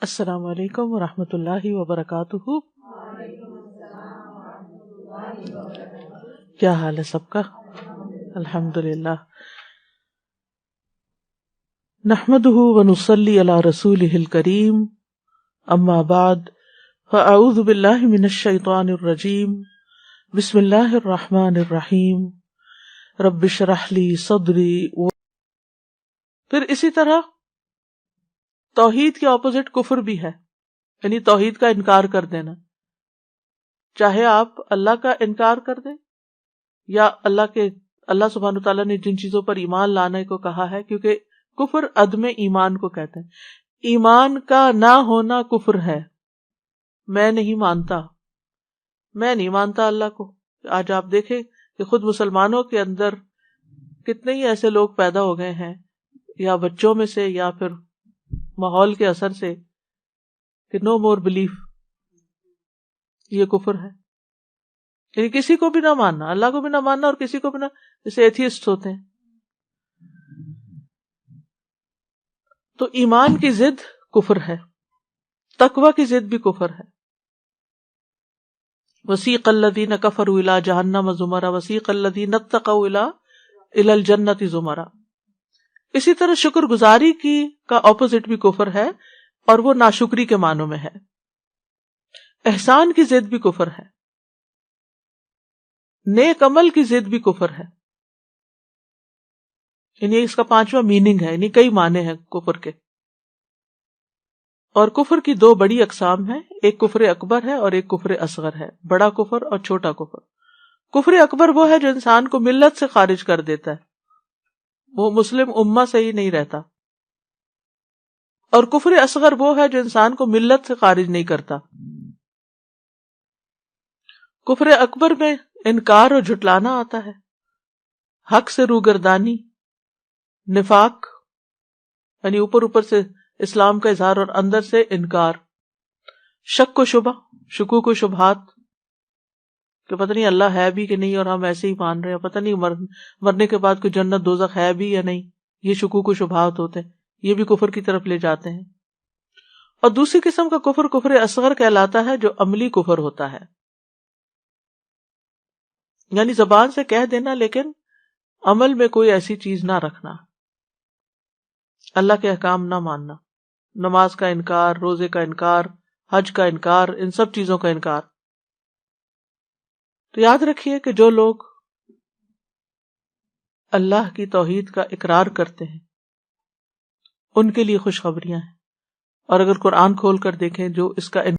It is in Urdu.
السلام علیکم ورحمۃ اللہ وبرکاتہ. کیا حال ہے سب کا؟ الحمد للہ. نحمده ونصلی علی رسولہ الکریم. اما بعد فاعوذ باللہ من الشیطان الرجیم. بسم اللہ الرحمن الرحیم. رب اشرح لی صدری. پھر اسی طرح توحید کے اپوزٹ کفر بھی ہے، یعنی توحید کا انکار کر دینا. چاہے آپ اللہ کا انکار کر دیں یا اللہ سبحانہ تعالیٰ نے جن چیزوں پر ایمان لانے کو کہا ہے، کیونکہ کفر عدم ایمان کو کہتے ہیں. ایمان کا نہ ہونا کفر ہے. میں نہیں مانتا اللہ کو. آج آپ دیکھیں کہ خود مسلمانوں کے اندر کتنے ہی ایسے لوگ پیدا ہو گئے ہیں، یا بچوں میں سے یا پھر ماحول کے اثر سے، کہ نو مور بلیف. یہ کفر ہے، یعنی کسی کو بھی نہ ماننا، اللہ کو بھی نہ ماننا اور کسی کو بھی نہ، جیسے ایتھیسٹ ہوتے ہیں. تو ایمان کی ضد کفر ہے، تقوی کی ضد بھی کفر ہے. وسیق الذین کفروا الی جہنم زمرا وسیق الذین اتقوا الی الجنۃ زمرا. اسی طرح شکر گزاری کا اپوزٹ بھی کفر ہے، اور وہ ناشکری کے معنوں میں ہے. احسان کی ضد بھی کفر ہے. نیک عمل کی ضد بھی کفر ہے. یعنی اس کا 5واں میننگ ہے، یعنی کئی معنی ہیں کفر کے. اور کفر کی 2 بڑی اقسام ہیں، ایک کفر اکبر ہے اور ایک کفر اصغر ہے. بڑا کفر اور چھوٹا کفر. کفر اکبر وہ ہے جو انسان کو ملت سے خارج کر دیتا ہے، وہ مسلم امہ سے ہی نہیں رہتا. اور کفر اصغر وہ ہے جو انسان کو ملت سے خارج نہیں کرتا. کفر اکبر میں انکار اور جھٹلانا آتا ہے، حق سے روگردانی، نفاق یعنی اوپر سے اسلام کا اظہار اور اندر سے انکار، شک و شبہ، شکوک و شبہات، کہ پتہ نہیں اللہ ہے بھی کہ نہیں اور ہم ایسے ہی مان رہے ہیں، پتہ نہیں مرنے کے بعد کوئی جنت دوزخ ہے بھی یا نہیں. یہ شکوک و شبہات ہوتے ہیں، یہ بھی کفر کی طرف لے جاتے ہیں. اور دوسری قسم کا کفر کفر اصغر کہلاتا ہے، جو عملی کفر ہوتا ہے، یعنی زبان سے کہہ دینا لیکن عمل میں کوئی ایسی چیز نہ رکھنا. اللہ کے احکام نہ ماننا، نماز کا انکار، روزے کا انکار، حج کا انکار، ان سب چیزوں کا انکار. تو یاد رکھیے کہ جو لوگ اللہ کی توحید کا اقرار کرتے ہیں ان کے لیے خوشخبریاں ہیں. اور اگر قرآن کھول کر دیکھیں جو اس کا